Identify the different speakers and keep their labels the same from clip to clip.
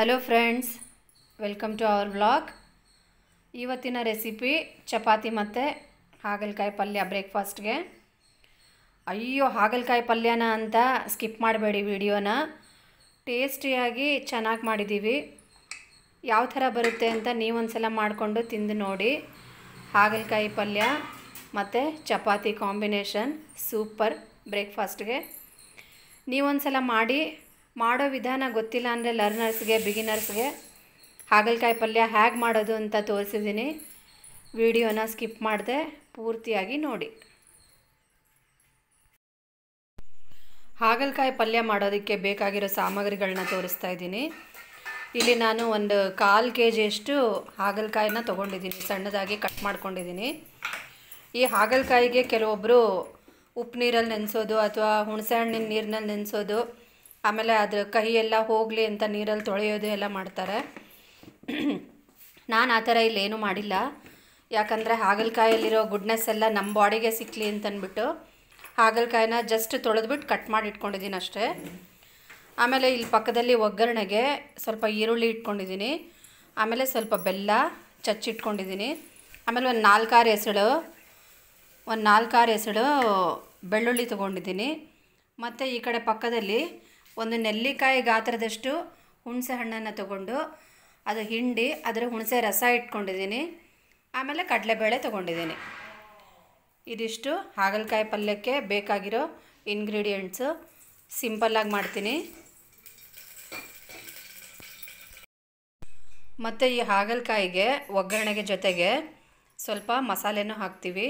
Speaker 1: Hello friends, welcome to our vlog. ಇವತ್ತಿನ recipe chapati ಮತ್ತು ಹಾಗಲಕಾಯಿ ಪಲ್ಯ ಬ್ರೇಕ್ಫಾಸ್ಟ್ಗೆ. ಅಯ್ಯೋ, ಹಾಗಲಕಾಯಿ ಪಲ್ಯನ ಅಂತ ಸ್ಕಿಪ್ ಮಾಡಬೇಡಿ ವಿಡಿಯೋನ. ಟೇಸ್ಟಿಯಾಗಿ ಚೆನ್ನಾಗಿ ಮಾಡಿದ್ದೀವಿ. ಯಾವ ಥರ ಬರುತ್ತೆ ಅಂತ ನೀವೊಂದು ಸಲ ಮಾಡಿಕೊಂಡು ತಿಂದು ನೋಡಿ. ಹಾಗಲಕಾಯಿ ಪಲ್ಯ ಮತ್ತು ಚಪಾತಿ ಕಾಂಬಿನೇಷನ್ ಸೂಪರ್ ಬ್ರೇಕ್ಫಾಸ್ಟ್ಗೆ. ನೀವೊಂದು ಸಲ ಮಾಡೋ ವಿಧಾನ ಗೊತ್ತಿಲ್ಲ ಅಂದರೆ ಲರ್ನರ್ಸ್ಗೆ, ಬಿಗಿನರ್ಸ್ಗೆ ಹಾಗಲಕಾಯಿ ಪಲ್ಯ ಹೇಗೆ ಮಾಡೋದು ಅಂತ ತೋರಿಸಿದ್ದೀನಿ. ವಿಡಿಯೋನ ಸ್ಕಿಪ್ ಮಾಡದೆ ಪೂರ್ತಿಯಾಗಿ ನೋಡಿ. ಹಾಗಲಕಾಯಿ ಪಲ್ಯ ಮಾಡೋದಕ್ಕೆ ಬೇಕಾಗಿರೋ ಸಾಮಗ್ರಿಗಳನ್ನ ತೋರಿಸ್ತಾ ಇದ್ದೀನಿ. ಇಲ್ಲಿ ನಾನು ಒಂದು 1/4 kg ಹಾಗಲಕಾಯಿನ ತೊಗೊಂಡಿದ್ದೀನಿ. ಸಣ್ಣದಾಗಿ ಕಟ್ ಮಾಡ್ಕೊಂಡಿದ್ದೀನಿ. ಈ ಹಾಗಲಕಾಯಿಗೆ ಕೆಲವೊಬ್ಬರು ಉಪ್ಪು ನೀರಲ್ಲಿ ನೆನೆಸೋದು ಅಥವಾ ಹುಣಸೆ ಹಣ್ಣಿನ ನೀರಿನಲ್ಲಿ ನೆನೆಸೋದು, ಆಮೇಲೆ ಅದ್ರ ಕಹಿ ಎಲ್ಲ ಹೋಗಲಿ ಅಂತ ನೀರಲ್ಲಿ ತೊಳೆಯೋದು ಎಲ್ಲ ಮಾಡ್ತಾರೆ. ನಾನು ಆ ಥರ ಇಲ್ಲೇನೂ ಮಾಡಿಲ್ಲ. ಯಾಕಂದರೆ ಹಾಗಲಕಾಯಲ್ಲಿರೋ ಗುಡ್ನೆಸ್ ಎಲ್ಲ ನಮ್ಮ ಬಾಡಿಗೆ ಸಿಕ್ಕಲಿ ಅಂತಂದ್ಬಿಟ್ಟು ಹಾಗಲಕಾಯಿನ ಜಸ್ಟ್ ತೊಳೆದ್ಬಿಟ್ಟು ಕಟ್ ಮಾಡಿ ಇಟ್ಕೊಂಡಿದ್ದೀನಿ ಅಷ್ಟೇ. ಆಮೇಲೆ ಇಲ್ಲಿ ಪಕ್ಕದಲ್ಲಿ ಒಗ್ಗರಣೆಗೆ ಸ್ವಲ್ಪ ಈರುಳ್ಳಿ ಇಟ್ಕೊಂಡಿದ್ದೀನಿ. ಆಮೇಲೆ ಸ್ವಲ್ಪ ಬೆಲ್ಲ ಚಚ್ಚಿಟ್ಕೊಂಡಿದ್ದೀನಿ. ಆಮೇಲೆ ಒಂದು 4-6 ಎಸಳು ಬೆಳ್ಳುಳ್ಳಿ ತೊಗೊಂಡಿದ್ದೀನಿ. ಮತ್ತು ಈ ಕಡೆ ಪಕ್ಕದಲ್ಲಿ ಒಂದು ನೆಲ್ಲಿಕಾಯಿ ಗಾತ್ರದಷ್ಟು ಹುಣಸೆ ಹಣ್ಣನ್ನು ತೊಗೊಂಡು ಅದು ಹಿಂಡಿ ಅದರ ಹುಣಸೆ ರಸ ಇಟ್ಕೊಂಡಿದ್ದೀನಿ. ಆಮೇಲೆ ಕಡಲೆಬೇಳೆ ತೊಗೊಂಡಿದ್ದೀನಿ. ಇದಿಷ್ಟು ಹಾಗಲಕಾಯಿ ಪಲ್ಯಕ್ಕೆ ಬೇಕಾಗಿರೋ ಇಂಗ್ರೀಡಿಯೆಂಟ್ಸು. ಸಿಂಪಲ್ಲಾಗಿ ಮಾಡ್ತೀನಿ. ಮತ್ತು ಈ ಹಾಗಲಕಾಯಿಗೆ ಒಗ್ಗರಣೆಗೆ ಜೊತೆಗೆ ಸ್ವಲ್ಪ ಮಸಾಲೆನೂ ಹಾಕ್ತೀವಿ.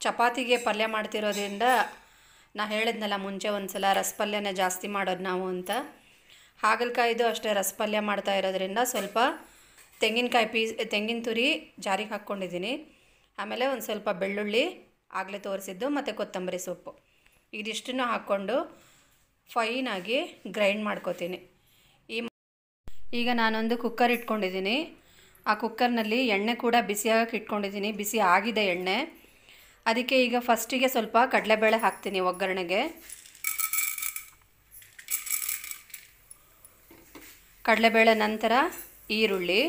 Speaker 1: ಚಪಾತಿಗೆ ಪಲ್ಯ ಮಾಡ್ತಿರೋದ್ರಿಂದ ನಾನು ಹೇಳಿದ್ನಲ್ಲ ಮುಂಚೆ ಒಂದು ಸಲ ರಸಪಲ್ಯನೇ ಜಾಸ್ತಿ ಮಾಡೋದು ನಾವು ಅಂತ. ಹಾಗಲಕಾಯಿದು ಅಷ್ಟೇ ರಸಪಲ್ಯ ಮಾಡ್ತಾ ಇರೋದ್ರಿಂದ ಸ್ವಲ್ಪ ತೆಂಗಿನ ತುರಿ ಜಾರಿಗೆ ಹಾಕ್ಕೊಂಡಿದ್ದೀನಿ. ಆಮೇಲೆ ಒಂದು ಸ್ವಲ್ಪ ಬೆಳ್ಳುಳ್ಳಿ ಆಗಲೇ ತೋರಿಸಿದ್ದು ಮತ್ತು ಕೊತ್ತಂಬರಿ ಸೊಪ್ಪು ಇದಿಷ್ಟನ್ನು ಹಾಕ್ಕೊಂಡು ಫೈನಾಗಿ ಗ್ರೈಂಡ್ ಮಾಡ್ಕೋತೀನಿ. ಈಗ ನಾನೊಂದು ಕುಕ್ಕರ್ ಇಟ್ಕೊಂಡಿದ್ದೀನಿ. ಆ ಕುಕ್ಕರ್ನಲ್ಲಿ ಎಣ್ಣೆ ಕೂಡ ಬಿಸಿಯಾಗಕ್ಕೆ ಇಟ್ಕೊಂಡಿದ್ದೀನಿ. ಬಿಸಿ ಆಗಿದೆ ಎಣ್ಣೆ. ಅದಕ್ಕೆ ಈಗ ಫಸ್ಟಿಗೆ ಸ್ವಲ್ಪ ಕಡಲೆಬೇಳೆ ಹಾಕ್ತೀನಿ ಒಗ್ಗರಣೆಗೆ. ಕಡಲೆಬೇಳೆ ನಂತರ ಈರುಳ್ಳಿ,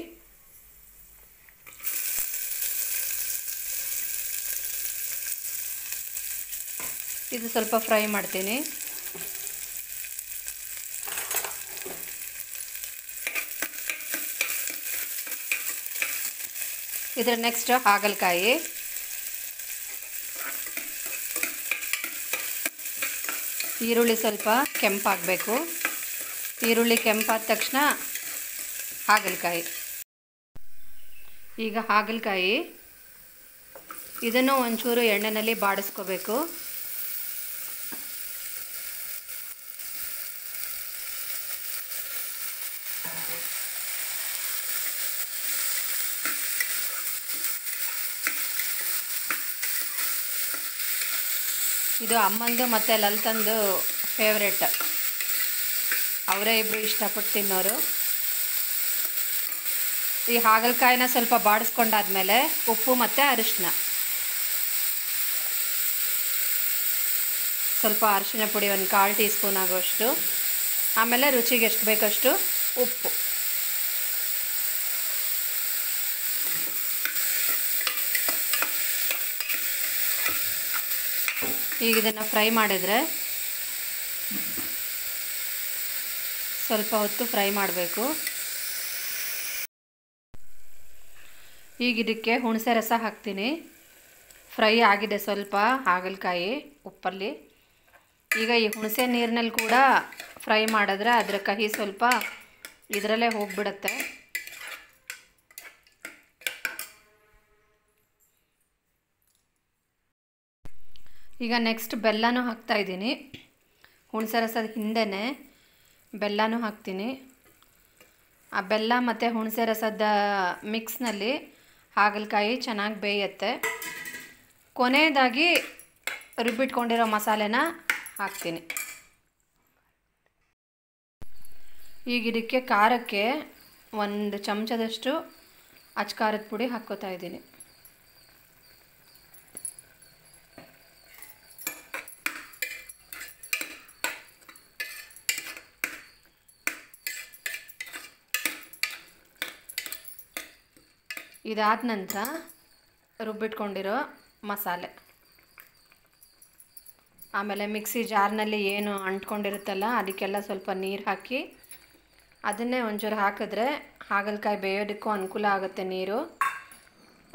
Speaker 1: ಇದು ಸ್ವಲ್ಪ ಫ್ರೈ ಮಾಡ್ತೀನಿ. ಇದರ ನೆಕ್ಸ್ಟ್ ಹಾಗಲಕಾಯಿ, ಈರುಳ್ಳಿ ಸ್ವಲ್ಪ ಕೆಂಪಾಗಬೇಕು. ಈರುಳ್ಳಿ ಕೆಂಪಾದ ತಕ್ಷಣ ಹಾಗಲಕಾಯಿ. ಈಗ ಹಾಗಲಕಾಯಿ ಇದನ್ನು ಒಂಚೂರು ಎಣ್ಣೆಯಲ್ಲಿ ಬಾಡಿಸ್ಕೋಬೇಕು. ಇದು ಅಮ್ಮಂದು ಮತ್ತು ಲಲಿತಂದು ಫೇವ್ರೇಟ್. ಅವರೇ ಇಬ್ಬರು ಇಷ್ಟಪಟ್ಟು ತಿನ್ನೋರು. ಈ ಹಾಗಲಕಾಯಿನ ಸ್ವಲ್ಪ ಬಾಡಿಸ್ಕೊಂಡಾದ್ಮೇಲೆ ಉಪ್ಪು ಮತ್ತು ಅರಿಶಿನ, ಸ್ವಲ್ಪ ಅರಿಶಿನ ಪುಡಿ ಒಂದು 1/4 ಟೀ ಸ್ಪೂನ್ ಆಗೋಷ್ಟು, ಆಮೇಲೆ ರುಚಿಗೆ ಎಷ್ಟು ಬೇಕಷ್ಟು ಉಪ್ಪು. ಈಗ ಇದನ್ನು ಫ್ರೈ ಮಾಡಿದರೆ ಸ್ವಲ್ಪ ಹೊತ್ತು ಫ್ರೈ ಮಾಡಬೇಕು. ಈಗ ಇದಕ್ಕೆ ಹುಣಸೆ ರಸ ಹಾಕ್ತೀನಿ. ಫ್ರೈ ಆಗಿದೆ ಸ್ವಲ್ಪ ಹಾಗಲಕಾಯಿ ಉಪ್ಪಲ್ಲಿ. ಈಗ ಈ ಹುಣಸೆ ನೀರಿನಲ್ಲಿ ಕೂಡ ಫ್ರೈ ಮಾಡಿದ್ರೆ ಅದರ ಕಹಿ ಸ್ವಲ್ಪ ಇದರಲ್ಲೇ ಹೋಗಿಬಿಡುತ್ತೆ. ಈಗ ನೆಕ್ಸ್ಟ್ ಬೆಲ್ಲನೂ ಹಾಕ್ತಾಯಿದ್ದೀನಿ. ಹುಣಸೆ ರಸದ ಹಿಂದೆನೇ ಬೆಲ್ಲನೂ ಹಾಕ್ತೀನಿ. ಆ ಬೆಲ್ಲ ಮತ್ತು ಹುಣಸೆ ರಸದ ಮಿಕ್ಸ್ನಲ್ಲಿ ಹಾಗಲಕಾಯಿ ಚೆನ್ನಾಗಿ ಬೇಯುತ್ತೆ. ಕೊನೆಯದಾಗಿ ರುಬ್ಬಿಟ್ಕೊಂಡಿರೋ ಮಸಾಲೆನ ಹಾಕ್ತೀನಿ. ಈಗ ಇದಕ್ಕೆ ಖಾರಕ್ಕೆ 1 ಚಮಚದಷ್ಟು ಅಚ್ಕಾರದ ಪುಡಿ ಹಾಕ್ಕೋತಾ ಇದ್ದೀನಿ. ಇದಾದ ನಂತರ ರುಬ್ಬಿಟ್ಕೊಂಡಿರೋ ಮಸಾಲೆ, ಆಮೇಲೆ ಮಿಕ್ಸಿ ಜಾರ್ನಲ್ಲಿ ಏನು ಅಂಟ್ಕೊಂಡಿರುತ್ತಲ್ಲ ಅದಕ್ಕೆಲ್ಲ ಸ್ವಲ್ಪ ನೀರು ಹಾಕಿ ಅದನ್ನೇ ಒಂಚೂರು ಹಾಕಿದ್ರೆ ಹಾಗಲಕಾಯಿ ಬೇಯೋದಕ್ಕೂ ಅನುಕೂಲ ಆಗುತ್ತೆ ನೀರು.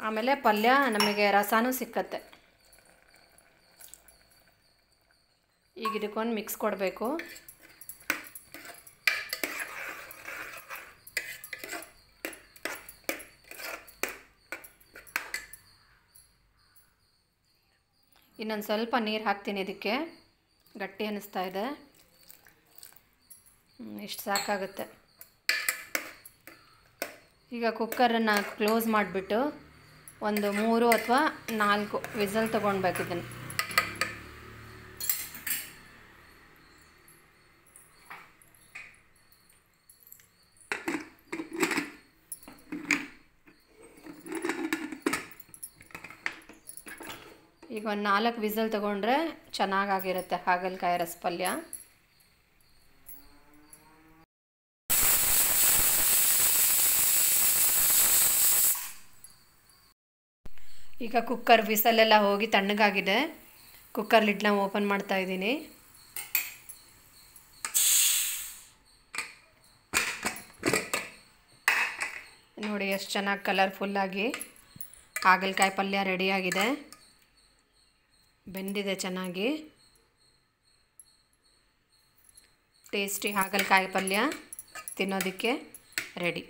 Speaker 1: ಆಮೇಲೆ ಪಲ್ಯ ನಮಗೆ ರಸನೂ ಸಿಕ್ಕತ್ತೆ. ಈಗ ಇದಕ್ಕೊಂದು ಮಿಕ್ಸ್ ಕೊಡಬೇಕು. ಇನ್ನೊಂದು ಸ್ವಲ್ಪ ನೀರು ಹಾಕ್ತೀನಿ, ಇದಕ್ಕೆ ಗಟ್ಟಿ ಅನ್ನಿಸ್ತಾ ಇದೆ. ಇಷ್ಟು ಸಾಕಾಗುತ್ತೆ. ಈಗ ಕುಕ್ಕರನ್ನು ಕ್ಲೋಸ್ ಮಾಡಿಬಿಟ್ಟು ಒಂದು 3 ಅಥವಾ 4 ವಿಸಲ್ ತೊಗೊಳ್ಬೇಕು ಇದನ್ನು. ಈಗ ಒಂದು 4 ವಿಸಲ್ ತೊಗೊಂಡ್ರೆ ಚೆನ್ನಾಗಾಗಿರುತ್ತೆ ಹಾಗಲಕಾಯಿ ರಸ ಪಲ್ಯ. ಈಗ ಕುಕ್ಕರ್ ವಿಸಲೆಲ್ಲ ಹೋಗಿ ತಣ್ಣಗಾಗಿದೆ. ಕುಕ್ಕರ್ ಲಿಡ್ನ ಓಪನ್ ಮಾಡ್ತಾ ಇದ್ದೀನಿ. ನೋಡಿ ಎಷ್ಟು ಚೆನ್ನಾಗಿ ಕಲರ್ಫುಲ್ಲಾಗಿ ಹಾಗಲಕಾಯಿ ಪಲ್ಯ ರೆಡಿಯಾಗಿದೆ. ಬೆಂದಿದೆ ಚೆನ್ನಾಗಿ. ಟೇಸ್ಟಿ ಹಾಗಲಕಾಯಿ ಪಲ್ಯ ತಿನ್ನೋದಕ್ಕೆ ರೆಡಿ.